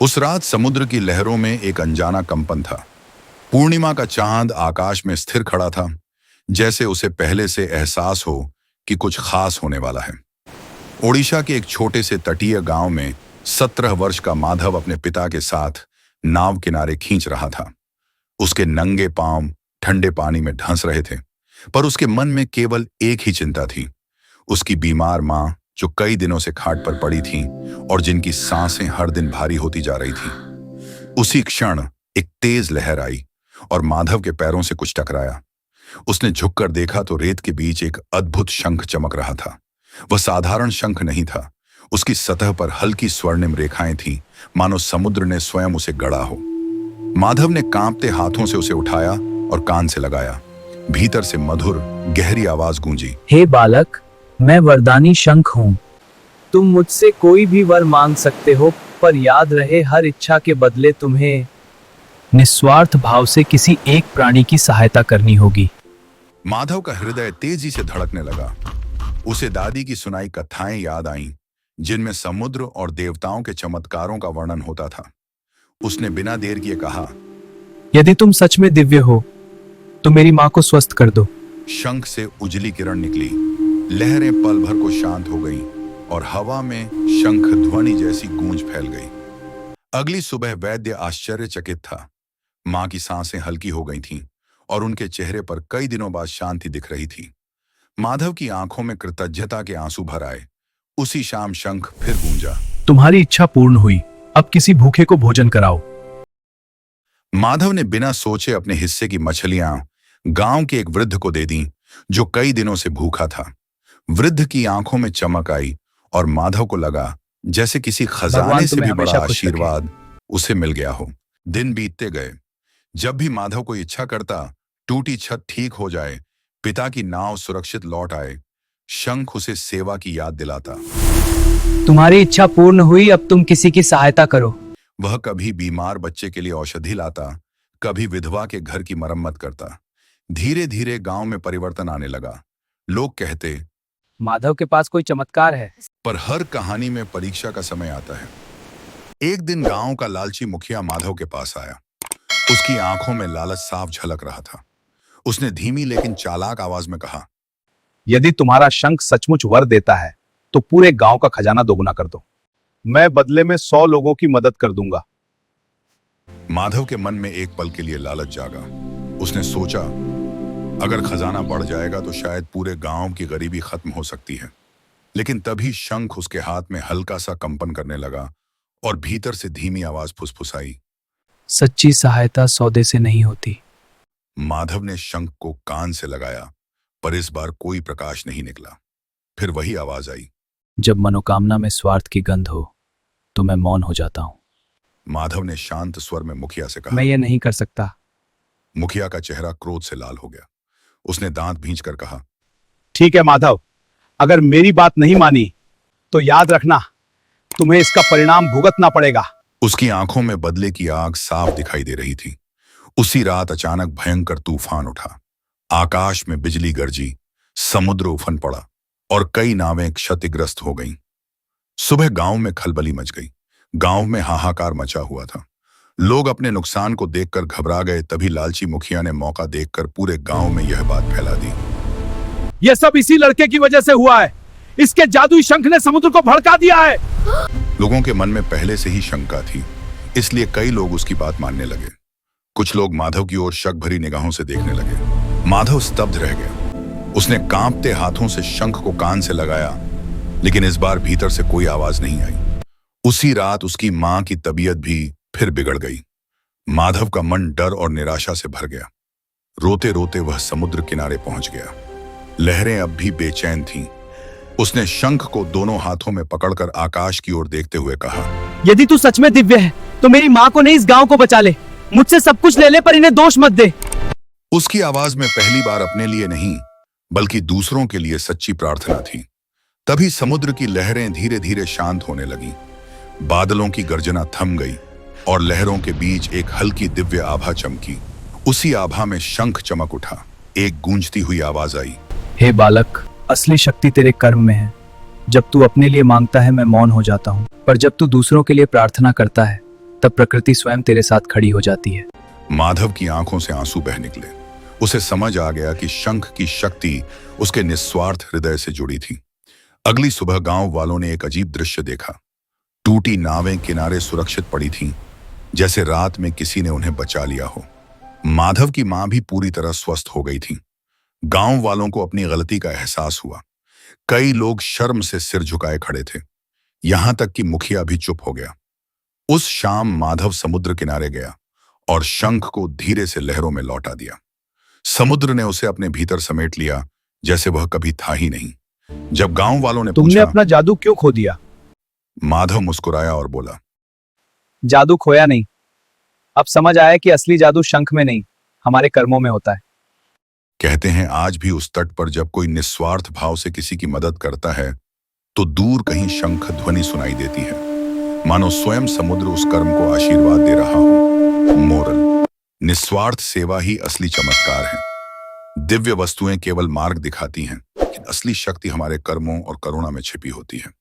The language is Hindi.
उस रात समुद्र की लहरों में एक अनजाना कंपन था। पूर्णिमा का चांद आकाश में स्थिर खड़ा था, जैसे उसे पहले से एहसास हो कि कुछ खास होने वाला है। ओडिशा के एक छोटे से तटीय गांव में 17 वर्ष का माधव अपने पिता के साथ नाव किनारे खींच रहा था। उसके नंगे पांव ठंडे पानी में ढंस रहे थे, पर उसके मन में केवल एक ही चिंता थी, उसकी बीमार मां जो कई दिनों से खाट पर पड़ी थी और जिनकी सांसें हर दिन भारी होती जा रही थी। उसी क्षण एक तेज लहर आई और माधव के पैरों से कुछ टकराया। उसने झुककर देखा तो रेत के बीच एक अद्भुत शंख चमक रहा था। वह साधारण शंख नहीं था, उसकी सतह पर हल्की स्वर्णिम रेखाएं थीं, मानो समुद्र ने स्वयं उसे गढ़ा हो। माधव ने कांपते हाथों से उसे उठाया और कान से लगाया। भीतर से मधुर गहरी आवाज गूंजी, हे बालक, मैं वरदानी शंख हूँ। तुम मुझसे कोई भी वर मांग सकते हो, पर याद रहे हर इच्छा के बदले तुम्हें निस्वार्थ भाव से किसी एक प्राणी की सहायता करनी होगी। माधव का हृदय तेजी से धड़कने लगा। उसे दादी की सुनाई कथाएं याद आईं, जिनमें समुद्र और देवताओं के चमत्कारों का वर्णन होता था। उसने बिना देर किए कहा, यदि तुम सच में दिव्य हो तो मेरी माँ को स्वस्थ कर दो। शंख से उजली किरण निकली, लहरें पल भर को शांत हो गईं और हवा में शंख ध्वनि जैसी गूंज फैल गई। अगली सुबह वैद्य आश्चर्यचकित था। मां की सांसें हल्की हो गई थीं और उनके चेहरे पर कई दिनों बाद शांति दिख रही थी। माधव की आंखों में कृतज्ञता के आंसू भर आए। उसी शाम शंख फिर गूंजा, तुम्हारी इच्छा पूर्ण हुई, अब किसी भूखे को भोजन कराओ। माधव ने बिना सोचे अपने हिस्से की मछलियां गांव के एक वृद्ध को दे दी, जो कई दिनों से भूखा था। वृद्ध की आंखों में चमक आई और माधव को लगा जैसे किसी खजाने से भी बड़ा आशीर्वाद उसे मिल गया हो। दिन बीतते गए। जब भी माधव कोई इच्छा करता, टूटी छत ठीक हो जाए, पिता की नाव सुरक्षित लौट आए, शंख उसे सेवा की याद दिलाता। तुम्हारी इच्छा पूर्ण हुई, अब तुम किसी की सहायता करो। वह कभी बीमार बच्चे के लिए औषधि लाता, कभी विधवा के घर की मरम्मत करता। धीरे धीरे गांव में परिवर्तन आने लगा। लोग कहते, माधव के पास कोई चमत्कार है। पर हर कहानी में परीक्षा का समय आता है। एक दिन गांव का लालची मुखिया माधव के पास आया। उसकी आंखों में लालच साफ झलक रहा था। उसने धीमी लेकिन चालाक आवाज में कहा, यदि तुम्हारा शंख सचमुच वर देता है तो पूरे गांव का खजाना दोगुना कर दो। मैं बदले में 100 लोगों की मदद कर दूंगा। माधव के मन में एक पल के लिए लालच जागा। उसने सोचा, अगर खजाना बढ़ जाएगा तो शायद पूरे गांव की गरीबी खत्म हो सकती है। लेकिन तभी शंख उसके हाथ में हल्का सा कंपन करने लगा और भीतर से धीमी आवाज फुसफुसाई, सच्ची सहायता सौदे से नहीं होती। माधव ने शंख को कान से लगाया, पर इस बार कोई प्रकाश नहीं निकला। फिर वही आवाज आई, जब मनोकामना में स्वार्थ की गंध हो तो मैं मौन हो जाता हूँ। माधव ने शांत स्वर में मुखिया से कहा। मैं ये नहीं कर सकता। मुखिया का चेहरा क्रोध से लाल हो गया। उसने दांत भींचकर कहा, ठीक है माधव, अगर मेरी बात नहीं मानी तो याद रखना, तुम्हें इसका परिणाम भुगतना पड़ेगा। उसकी आंखों में बदले की आग साफ दिखाई दे रही थी। उसी रात अचानक भयंकर तूफान उठा। आकाश में बिजली गरजी, समुद्र उफन पड़ा और कई नावें क्षतिग्रस्त हो गईं। सुबह गांव में खलबली मच गई। गांव में हाहाकार मचा हुआ था। लोग अपने नुकसान को देखकर घबरा गए। तभी लालची मुखिया ने मौका देखकर पूरे गांव में यह बात फैला दी, यह सब इसी लड़के की वजह से हुआ है। इसके जादुई शंख ने समुद्र को भड़का दिया है। लोगों के मन में पहले से ही शंका थी, इसलिए कई लोग उसकी बात मानने लगे। कुछ लोग माधव की ओर शक भरी निगाहों से देखने लगे। माधव स्तब्ध रह गया। उसने कांपते हाथों से शंख को कान से लगाया, लेकिन इस बार भीतर से कोई आवाज नहीं आई। उसी रात उसकी मां की तबीयत भी फिर बिगड़ गई। माधव का मन डर और निराशा से भर गया। रोते रोते वह समुद्र किनारे पहुंच गया। लहरें अब भी बेचैन थीं। उसने शंख को दोनों हाथों में पकड़कर आकाश की ओर देखते हुए कहा, यदि तू सच में दिव्य है तो मेरी माँ को नहीं, इस गांव को बचा ले। मुझसे सब कुछ ले ले, पर इन्हें दोष मत दे। उसकी आवाज में पहली बार अपने लिए नहीं बल्कि दूसरों के लिए सच्ची प्रार्थना थी। तभी समुद्र की लहरें धीरे धीरे शांत होने लगीं। बादलों की गर्जना थम गई और लहरों के बीच एक हल्की दिव्य आभा चमकी। उसी आभा में शंख चमक उठा। एक गूंजती हुई आवाज आई, हे बालक, असली शक्ति तेरे कर्म में है। जब तू अपने लिए मांगता है मैं मौन हो जाता हूँ, पर जब तू दूसरों के लिए प्रार्थना करता है तब प्रकृति स्वयं तेरे साथ खड़ी हो जाती है। माधव की आंखों से आंसू बह निकले। उसे समझ आ गया कि शंख की शक्ति उसके निस्वार्थ हृदय से जुड़ी थी। अगली सुबह गांव वालों ने एक अजीब दृश्य देखा। टूटी नावें किनारे सुरक्षित पड़ी थीं, जैसे रात में किसी ने उन्हें बचा लिया हो। माधव की मां भी पूरी तरह स्वस्थ हो गई थी। गांव वालों को अपनी गलती का एहसास हुआ। कई लोग शर्म से सिर झुकाए खड़े थे, यहां तक कि मुखिया भी चुप हो गया। उस शाम माधव समुद्र किनारे गया और शंख को धीरे से लहरों में लौटा दिया। समुद्र ने उसे अपने भीतर समेट लिया, जैसे वह कभी था ही नहीं। जब गांव वालों ने तुमने पूछा, अपना जादू क्यों खो दिया? माधव मुस्कुराया और बोला, जादू खोया नहीं, अब समझ आया कि असली जादू शंख में नहीं, हमारे कर्मों में होता है। कहते हैं आज भी उस तट पर जब कोई निस्वार्थ भाव से किसी की मदद करता है तो दूर कहीं शंख ध्वनि सुनाई देती है, मानो स्वयं समुद्र उस कर्म को आशीर्वाद दे रहा हो। मोरल: निस्वार्थ सेवा ही असली चमत्कार है। दिव्य वस्तुएं केवल मार्ग दिखाती हैं, लेकिन असली शक्ति हमारे कर्मों और करुणा में छिपी होती है।